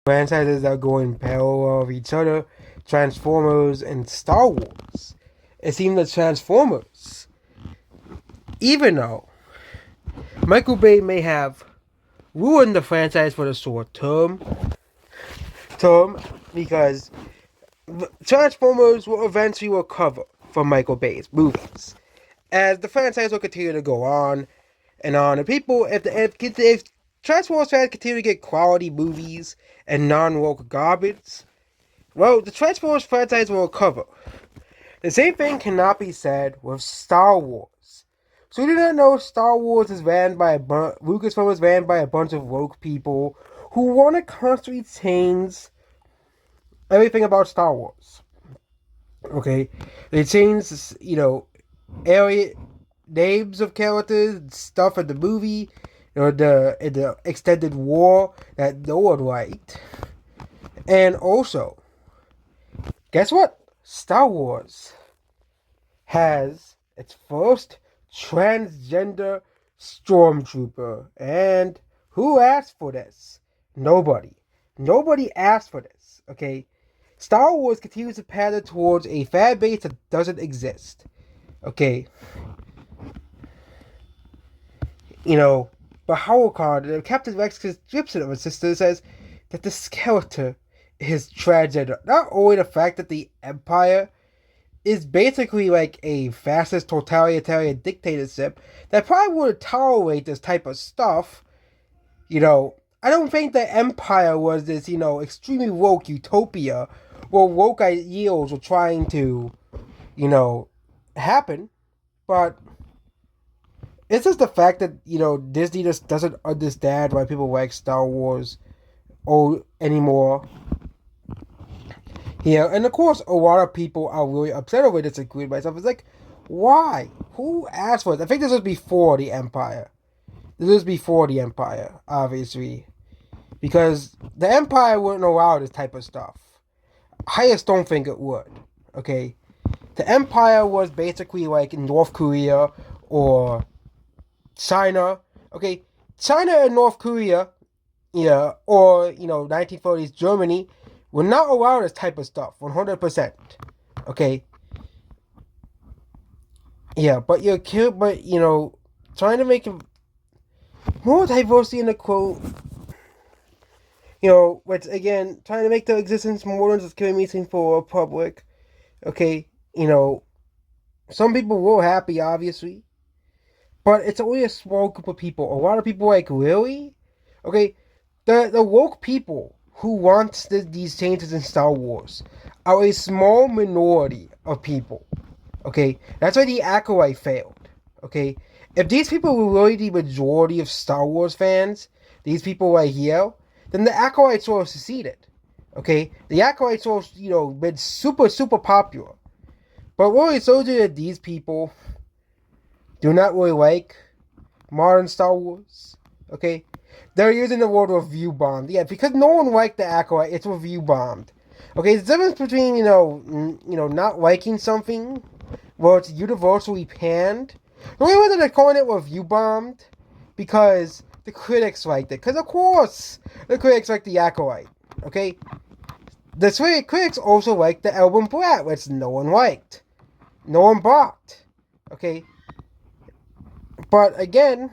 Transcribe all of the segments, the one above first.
franchises that go in parallel of each other, Transformers and Star Wars. It seemed that Transformers, even though Michael Bay may have ruined the franchise for the short term because Transformers will eventually recover from Michael Bay's movies, as the franchise will continue to go on and on. And people, if Transformers fans continue to get quality movies and non-woke garbage, well, the Transformers franchise will recover. The same thing cannot be said with Star Wars. So you do not know Star Wars is ran by Lucasfilm is ran by a bunch of woke people who want to constantly change everything about Star Wars. Okay, they change, area names of characters, stuff in the movie, or the extended war that no one liked, and also, guess what? Star Wars has its first transgender stormtrooper, and who asked for this? Nobody. Nobody asked for this. Okay, Star Wars continues to pattern towards a fan base that doesn't exist. Okay, but Howard, Captain Rex's description of his sister says that this character is transgender. Not only the fact that the Empire is basically like a fascist totalitarian dictatorship that probably wouldn't tolerate this type of stuff. I don't think the Empire was this, extremely woke utopia where woke ideals were trying to, happen. But it's just the fact that, Disney just doesn't understand why people like Star Wars anymore. And of course, a lot of people are really upset over this, including myself. It's like, why? Who asked for it? I think this was before the Empire. This was before the Empire, obviously. Because the Empire wouldn't allow this type of stuff. I just don't think it would. Okay? The Empire was basically like in North Korea or China. Okay? China and North Korea, or, 1930s Germany, will not allow this type of stuff, 100%. Okay? Yeah, but trying to make more diversity in the quote, which again, trying to make the existence more than just killing me seem for a public. Okay? Some people were happy, obviously, but it's only a small group of people. A lot of people like, really? Okay? The woke people who wants these changes in Star Wars are a small minority of people. Okay? That's why the Acolyte failed. Okay? If these people were really the majority of Star Wars fans, these people right here, then the Acolytes would have succeeded. Okay? The Acolytes would have, been super, super popular. But really, so that these people do not really like modern Star Wars. Okay? They're using the word review bombed. Yeah, because no one liked the Acolyte, it's review bombed. Okay, the difference between, not liking something, well, it's universally panned. The only way that they're calling it review bombed, because the critics liked it. Because, of course, the critics like the Acolyte. Okay? The critics also liked the album Brat, which no one liked. No one bought. Okay? But, again,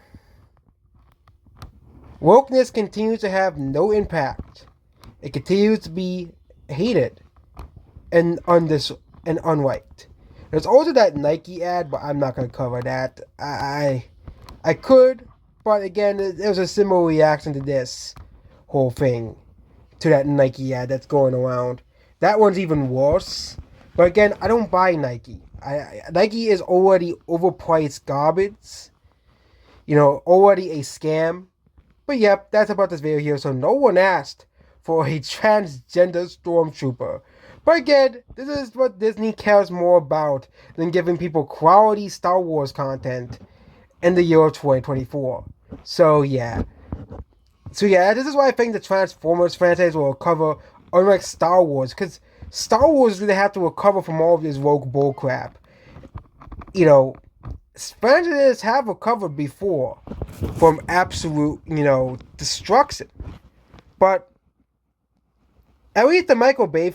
wokeness continues to have no impact. It continues to be hated and unliked. There's also that Nike ad, but I'm not going to cover that. I could, but again, there's a similar reaction to this whole thing, to that Nike ad that's going around. That one's even worse. But again, I don't buy Nike. Nike is already overpriced garbage. Already a scam. But yep, that's about this video here. So no one asked for a transgender stormtrooper. But again, this is what Disney cares more about than giving people quality Star Wars content in the year of 2024. So yeah, this is why I think the Transformers franchise will recover, unlike Star Wars, because Star Wars really have to recover from all of this woke bullcrap. Franchises have recovered before from absolute, destruction. But At least the Michael Bay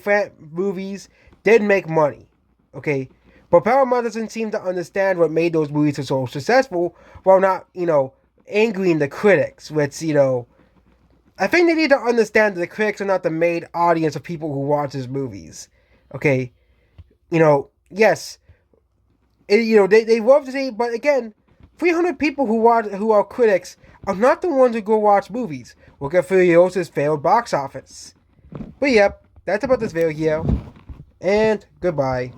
movies did make money, okay? But Paramount doesn't seem to understand what made those movies so successful while not, angering the critics, which, I think they need to understand that the critics are not the main audience of people who watch these movies, okay? Yes, they love to say, but again, 300 people who are critics are not the ones who go watch movies. Look at Furiosa's failed box office. But yep, that's about this video, and goodbye.